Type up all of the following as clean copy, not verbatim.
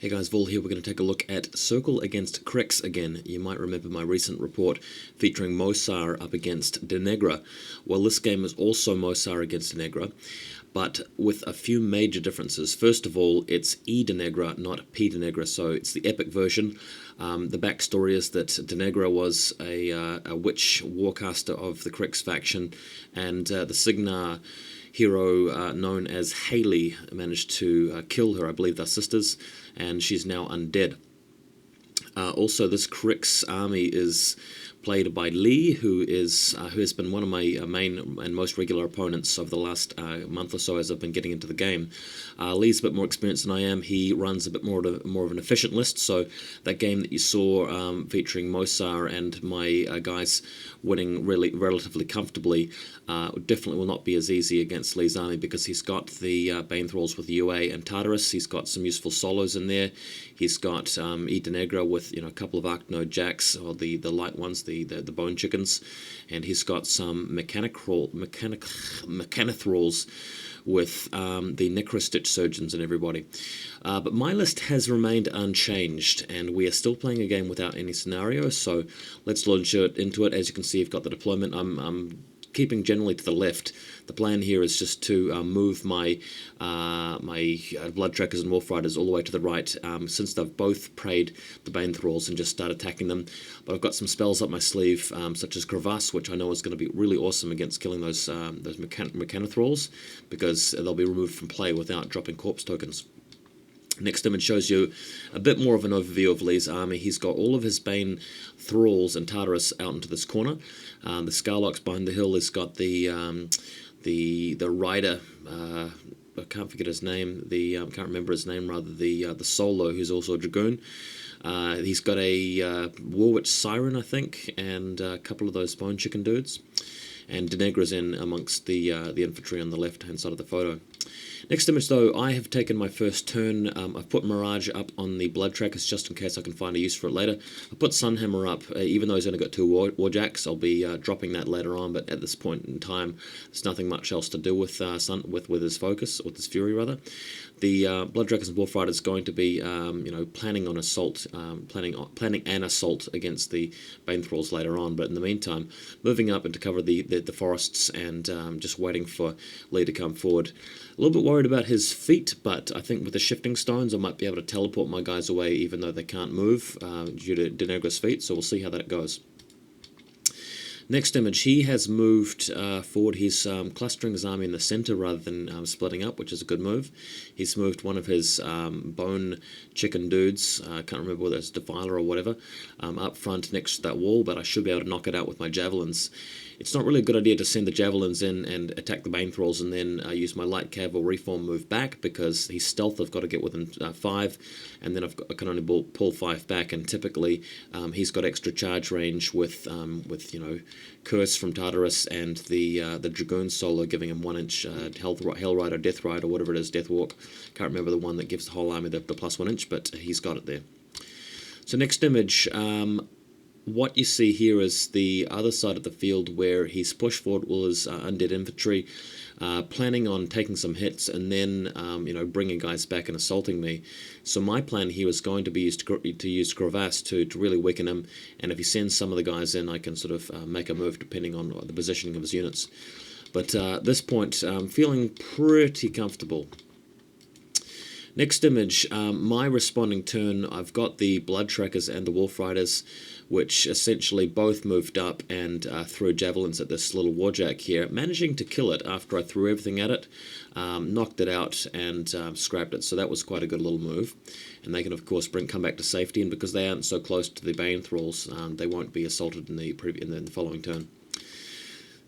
Hey guys, Vol here. We're going to take a look at Circle against Cryx again. You might remember my recent report featuring Mohsar up against eDeneghra. Well, this game is also Mohsar against eDeneghra, but with a few major differences. First of all, it's eDeneghra, not eDeneghra, so it's the epic version. The backstory is that eDeneghra was a witch warcaster of the Cryx faction, and the Signar hero known as Haley managed to kill her. I believe they're sisters, and she's now undead. Also, this Cryx army is played by Lee, who has been one of my main and most regular opponents over the last month or so as I've been getting into the game. Lee's a bit more experienced than I am. He runs a bit more of an efficient list, so that game that you saw featuring Mohsar and my guys winning relatively comfortably definitely will not be as easy against Lee's army, because he's got the banethralls with UA and Tartarus. He's got some useful solos in there. He's got eDeneghra with a couple of Arcnode jacks, or the light ones, the bone chickens, and he's got some mechanithralls with the Necrosurgeons and everybody. But my list has remained unchanged, and we are still playing a game without any scenario, so let's launch into it. As you can see, you've got the deployment. I'm keeping generally to the left. The plan here is just to move my bloodtrackers and wolfriders all the way to the right, since they've both preyed the banethralls, and just start attacking them. But I've got some spells up my sleeve, such as crevasse, which I know is going to be really awesome against killing those mechanithralls, because they'll be removed from play without dropping corpse tokens. Next image shows you a bit more of an overview of Lee's army. He's got all of his bane thralls and tartarus out into this corner. The Skarlock's behind the hill. He's got the rider. I can't forget his name. Can't remember his name. Rather, the solo, who's also a dragoon. He's got a warwitch siren, I think, and a couple of those bone chicken dudes. And eDeneghra's in amongst the infantry on the left-hand side of the photo. Next image, though, I have taken my first turn. I've put Mirage up on the bloodtrackers just in case I can find a use for it later. I put Sunhammer up, even though he's only got 2 warjacks. I'll be dropping that later on, but at this point in time, there's nothing much else to do with with his focus, with his fury rather. The bloodtrackers and wolfriders is going to be, planning on assault, planning an assault against the banethralls later on. But in the meantime, moving up and to cover the forests, and just waiting for Lee to come forward. A little bit worried about his feet, but I think with the shifting stones I might be able to teleport my guys away, even though they can't move due to eDeneghra's feet, so we'll see how that goes. Next image, he has moved forward. He's clustering his army in the center rather than splitting up, which is a good move. He's moved one of his bone chicken dudes, I can't remember whether it's Defiler or whatever, up front next to that wall, but I should be able to knock it out with my javelins. It's not really a good idea to send the javelins in and attack the banethralls and then use my light cav or reform move back, because he's stealth. I've got to get within 5, and then I can only pull 5 back, and typically he's got extra charge range with Curse from Tartarus and the Dragoon solo giving him 1-inch Hellride or Deathride or whatever it is, Deathwalk. Can't remember the one that gives the whole army the plus 1-inch, but he's got it there. So next image, what you see here is the other side of the field, where he's pushed forward all his undead infantry, planning on taking some hits and then bringing guys back and assaulting me. So my plan here is going to be to use crevasse to really weaken him, and if he sends some of the guys in, I can sort of make a move depending on the positioning of his units. But at this point, I'm feeling pretty comfortable. Next image, my responding turn, I've got the bloodtrackers and the wolfriders, which essentially both moved up and threw javelins at this little warjack here, managing to kill it after I threw everything at it, knocked it out, and scrapped it. So that was quite a good little move. And they can, of course, come back to safety, and because they aren't so close to the banethralls, they won't be assaulted in the following turn.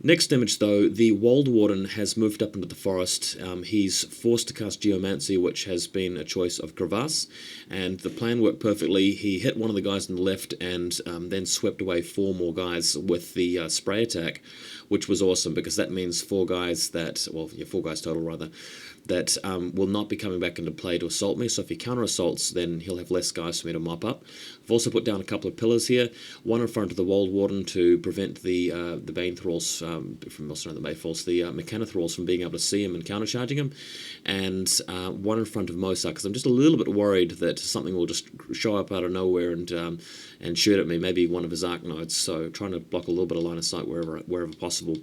Next image, though, the Woldwarden has moved up into the forest. He's forced to cast Geomancy, which has been a choice of crevasse, and the plan worked perfectly. He hit one of the guys on the left and then swept away 4 more guys with the spray attack, which was awesome, because that means 4 guys total rather, that will not be coming back into play to assault me. So if he counter assaults, then he'll have less guys for me to mop up. I've also put down a couple of pillars here, one in front of the Woldwarden to prevent the banethralls from the mechanithralls from being able to see him and countercharging him, and one in front of Mohsar, because I'm just a little bit worried that something will just show up out of nowhere and shoot at me, maybe one of his arc nodes. So trying to block a little bit of line of sight wherever possible.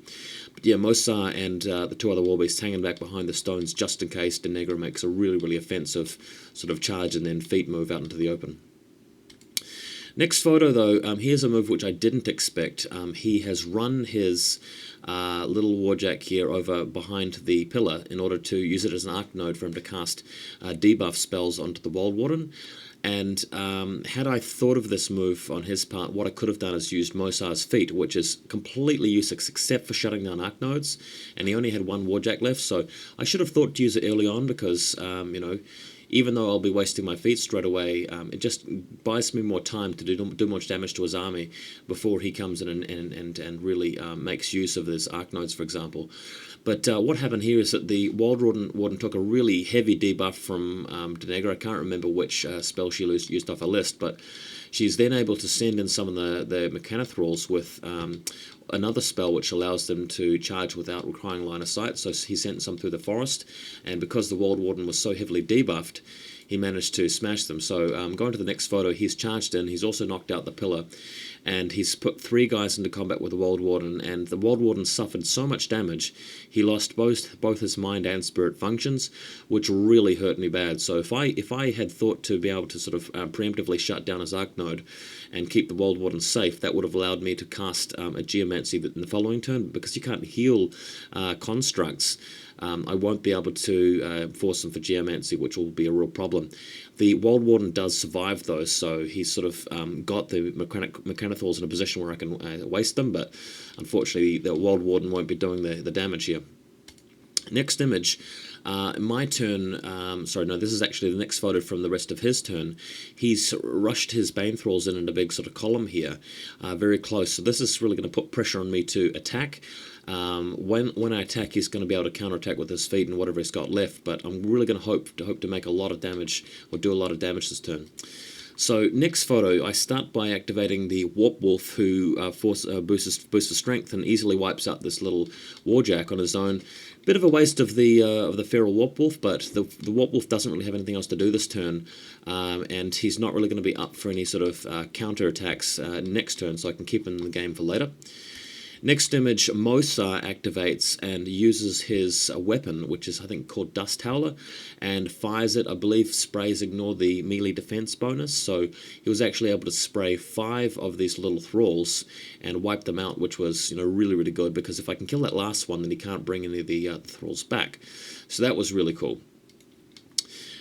But yeah, Mohsar and the two other warbeasts hanging back behind the stones just in case eDeneghra makes a really offensive sort of charge and then feet move out into the open. Next photo, though, here's a move which I didn't expect. He has run his little warjack here over behind the pillar in order to use it as an arc node for him to cast debuff spells onto the Woldwarden. And had I thought of this move on his part, what I could have done is used Mohsar's feat, which is completely useless except for shutting down arc nodes, and he only had one warjack left, so I should have thought to use it early on because, you know, even though I'll be wasting my feet straight away, it just buys me more time to do much damage to his army before he comes in and really makes use of his arc nodes, for example. But what happened here is that the Woldwarden took a really heavy debuff from eDeneghra. I can't remember which spell she used off her list, but she's then able to send in some of the mechanithralls with another spell which allows them to charge without requiring line of sight. So he sent some through the forest, and because the Woldwarden was so heavily debuffed, he managed to smash them. So going to the next photo, he's charged in, he's also knocked out the pillar, and he's put 3 guys into combat with the Woldwarden, and the Woldwarden suffered so much damage, he lost both his mind and spirit functions, which really hurt me bad. So if I had thought to be able to sort of preemptively shut down his arc node and keep the Woldwarden safe, that would have allowed me to cast a geomancy in the following turn. Because you can't heal constructs, I won't be able to force them for geomancy, which will be a real problem. The Woldwarden does survive though, so he's sort of got the mechanithralls in a position where I can waste them, but unfortunately the Woldwarden won't be doing the damage here. Next image, my turn, sorry, no, this is actually the next photo from the rest of his turn. He's rushed his banethralls in a big sort of column here, very close, so this is really going to put pressure on me to attack. When I attack, he's going to be able to counterattack with his feet and whatever he's got left, but I'm really going to hope to make a lot of damage, or do a lot of damage this turn. So next photo, I start by activating the Warpwolf, who boosts the strength and easily wipes out this little warjack on his own. Bit of a waste of the feral Warpwolf, but the Warpwolf doesn't really have anything else to do this turn, and he's not really going to be up for any sort of counter attacks next turn, so I can keep him in the game for later. Next image, Mohsar activates and uses his weapon, which is I think called Dust Howler, and fires it. I believe sprays ignore the melee defense bonus, so he was actually able to spray 5 of these little thralls and wipe them out, which was, you know, really good, because if I can kill that last one, then he can't bring any of the thralls back. So that was really cool.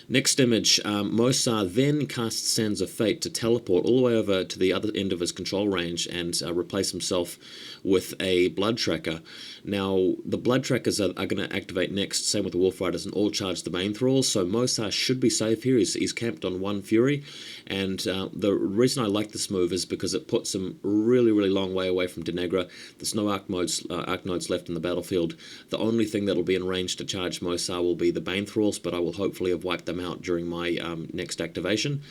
Next image, Mohsar then casts Sands of Fate to teleport all the way over to the other end of his control range and replace himself with a bloodtracker. Now, the bloodtrackers are going to activate next, same with the wolfriders, and all charge the banethralls, so Mohsar should be safe here. He's camped on 1 Fury, and the reason I like this move is because it puts him really long way away from eDeneghra. There's no arc nodes left in the battlefield. The only thing that will be in range to charge Mohsar will be the banethralls, but I will hopefully have wiped them out during my next activation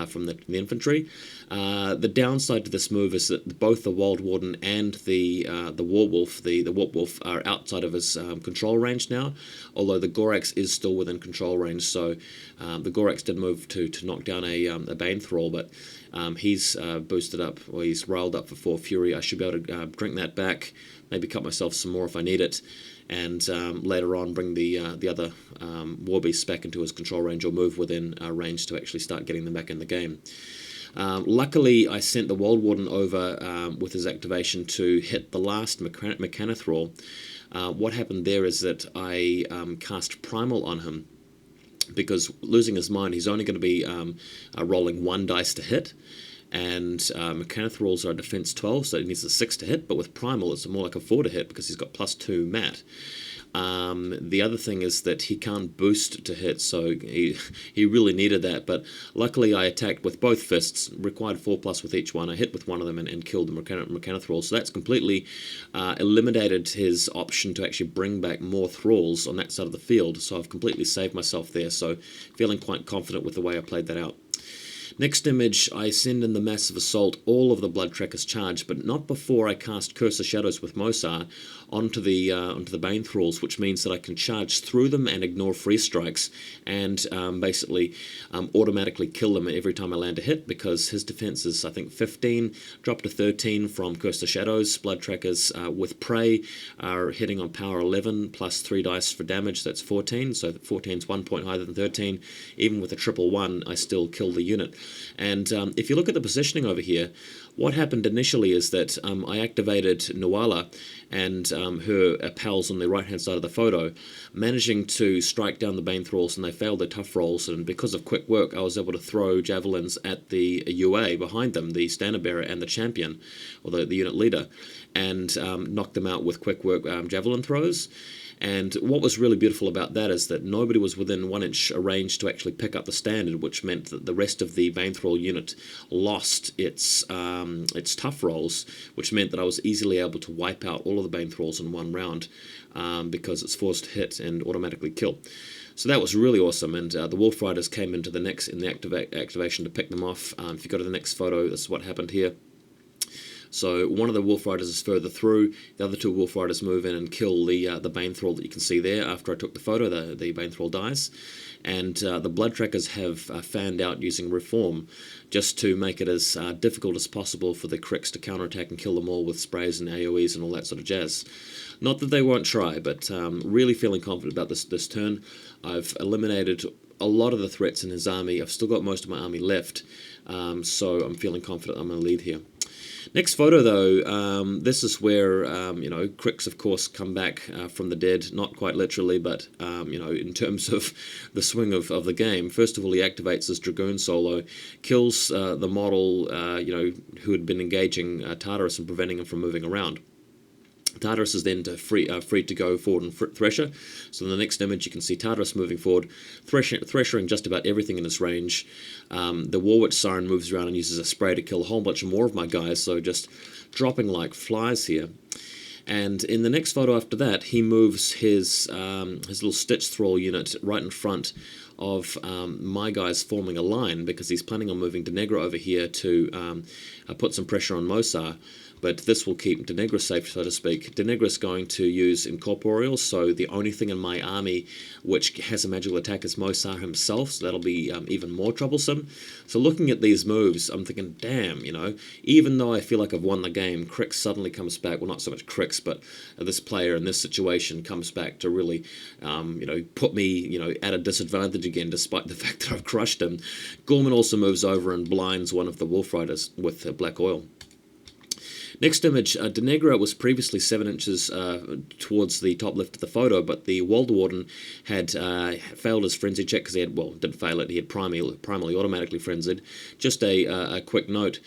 from the infantry. The downside to this move is that both the Woldwarden and the Warpwolf are outside of his control range now, although the Gorax is still within control range. So the Gorax did move to knock down a Bane thrall, but he's boosted up, or he's riled up for 4 Fury. I should be able to drink that back, maybe cut myself some more if I need it, and later on bring the other warbeasts back into his control range, or move within range to actually start getting them back in the game. Luckily, I sent the Woldwarden over with his activation to hit the last mechanithrall. What happened there is that I cast Primal on him, because losing his mind, he's only going to be rolling 1 dice to hit, and mechanithralls are defense 12, so he needs a 6 to hit, but with Primal it's more like a 4 to hit because he's got +2 mat. The other thing is that he can't boost to hit, so he really needed that. But luckily I attacked with both fists, required 4+ with each one. I hit with one of them and killed the mechanithralls. So that's completely eliminated his option to actually bring back more thralls on that side of the field. So I've completely saved myself there. So feeling quite confident with the way I played that out. Next image, I send in the Massive Assault. All of the bloodtrackers charge, but not before I cast Curse of Shadows with Mohsar onto the banethralls, which means that I can charge through them and ignore free strikes, and basically automatically kill them every time I land a hit, because his defense is, I think, 15, dropped to 13 from Curse of Shadows. Bloodtrackers with Prey are hitting on power 11 plus 3 dice for damage, that's 14, so 14 is 1 point higher than 13. Even with a 111, I still kill the unit. And if you look at the positioning over here, what happened initially is that I activated Nuala and her pals on the right-hand side of the photo, managing to strike down the banethralls, and they failed their tough rolls, and because of quick work I was able to throw javelins at the UA behind them, the standard bearer and the champion, or the unit leader, and knock them out with quick work javelin throws. And what was really beautiful about that is that nobody was within 1 inch range to actually pick up the standard, which meant that the rest of the banethrall unit lost its tough rolls, which meant that I was easily able to wipe out all of the banethralls in one round because it's forced to hit and automatically kill. So that was really awesome, and the wolfriders came into the activation to pick them off. If you go to the next photo, this is what happened here. So one of the wolfriders is further through, the other 2 wolfriders move in and kill the banethrall that you can see there. After I took the photo, the banethrall dies. And the bloodtrackers have fanned out using Reform, just to make it as difficult as possible for the cryx to counterattack and kill them all with sprays and AoEs and all that sort of jazz. Not that they won't try, but really feeling confident about this turn. I've eliminated a lot of the threats in his army. I've still got most of my army left, so I'm feeling confident I'm going to lead here. Next photo, though, this is where, cryx, of course, come back from the dead, not quite literally, but, in terms of the swing of the game. First of all, he activates his Dragoon solo, kills the model, who had been engaging Tartarus and preventing him from moving around. Tartarus is then free to go forward and Thresher. So in the next image you can see Tartarus moving forward, threshering just about everything in his range. The warwitch siren moves around and uses a spray to kill a whole bunch more of my guys, so just dropping like flies here. And in the next photo after that, he moves his little Stitch Thrall unit right in front of my guys forming a line, because he's planning on moving eDeneghra over here to put some pressure on Mohsar. But this will keep eDeneghra safe, so to speak. eDeneghra is going to use Incorporeal, so the only thing in my army which has a magical attack is Mohsar himself, so that'll be even more troublesome. So looking at these moves, I'm thinking, damn, even though I feel like I've won the game, cryx suddenly comes back, well, not so much cryx, but this player in this situation comes back to really, put me, at a disadvantage again, despite the fact that I've crushed him. Gorman also moves over and blinds one of the wolfriders with black oil. Next image, eDeneghra was previously 7 inches towards the top left of the photo, but the Woldwarden had failed his frenzy check because he had, didn't fail it, he had primarily automatically frenzied. Just a quick note,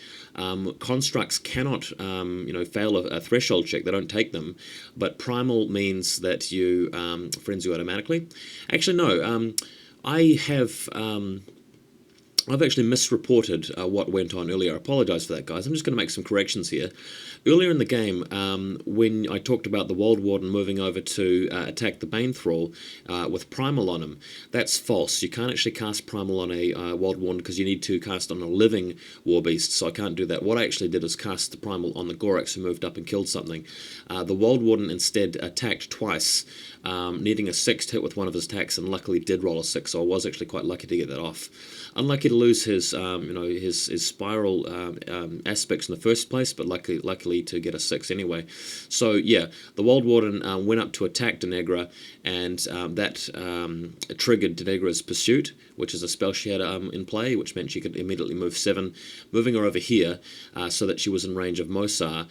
constructs cannot, fail a threshold check, they don't take them, but primal means that you frenzy automatically. Actually, no, I've actually misreported what went on earlier. I apologise for that, guys. I'm just going to make some corrections here. Earlier in the game, when I talked about the Woldwarden moving over to attack the banethrall with Primal on him, that's false. You can't actually cast Primal on a Woldwarden because you need to cast on a living warbeast, so I can't do that. What I actually did was cast the Primal on the Gorax, who moved up and killed something. The Woldwarden instead attacked twice, needing a 6th hit with one of his attacks, and luckily did roll a 6, so I was actually quite lucky to get that off. Unlucky to lose his, his spiral aspects in the first place, but luckily to get a 6 anyway. So yeah, the Woldwarden went up to attack eDeneghra, and that triggered eDeneghra's Pursuit, which is a spell she had in play, which meant she could immediately move 7, moving her over here so that she was in range of Mohsar.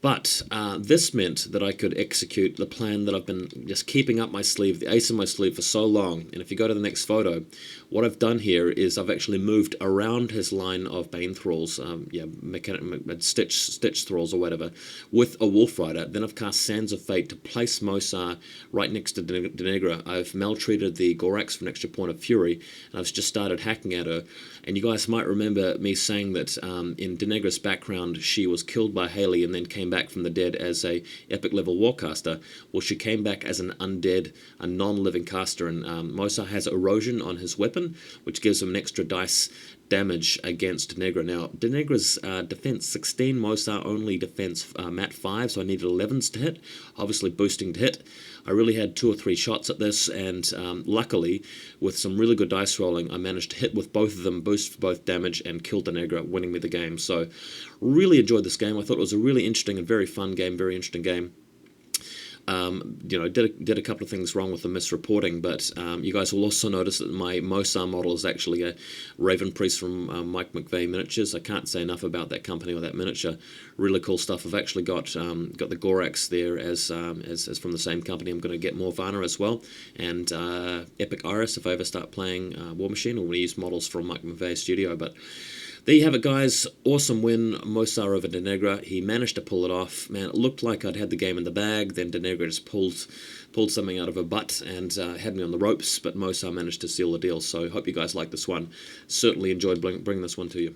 But this meant that I could execute the plan that I've been just keeping up my sleeve, the ace in my sleeve, for so long. And if you go to the next photo, what I've done here is I've actually moved around his line of banethralls, stitch thralls or whatever, with a wolfrider. Then I've cast Sands of Fate to place Mohsar right next to eDeneghra. I've maltreated the Gorax for an extra point of fury, and I've just started hacking at her. And you guys might remember me saying that in eDeneghra's background, she was killed by Haley and then came back from the dead as a epic level warcaster. Well, she came back as an undead, a non-living caster, and Mohsar has erosion on his weapon, which gives him an extra dice damage against eDeneghra. Now, eDeneghra's defense 16, Mohsar only defense mat 5, so I needed 11s to hit, obviously boosting to hit. I really had 2 or 3 shots at this, and luckily, with some really good dice rolling, I managed to hit with both of them, boost for both damage, and kill eDeneghra, winning me the game. So, really enjoyed this game. I thought it was a really interesting and very fun game, very interesting game. Did a couple of things wrong with the misreporting, but you guys will also notice that my Mohsar model is actually a Raven Priest from Mike McVeigh Miniatures. I can't say enough about that company or that miniature. Really cool stuff. I've actually got the Gorax there as from the same company. I'm going to get more Varna as well, and Epic Iris if I ever start playing War Machine, or we use models from Mike McVeigh's studio. But there you have it, guys. Awesome win, Mohsar over eDeneghra. He managed to pull it off. Man, it looked like I'd had the game in the bag. Then eDeneghra just pulled something out of her butt and had me on the ropes. But Mohsar managed to seal the deal. So hope you guys like this one. Certainly enjoyed bringing this one to you.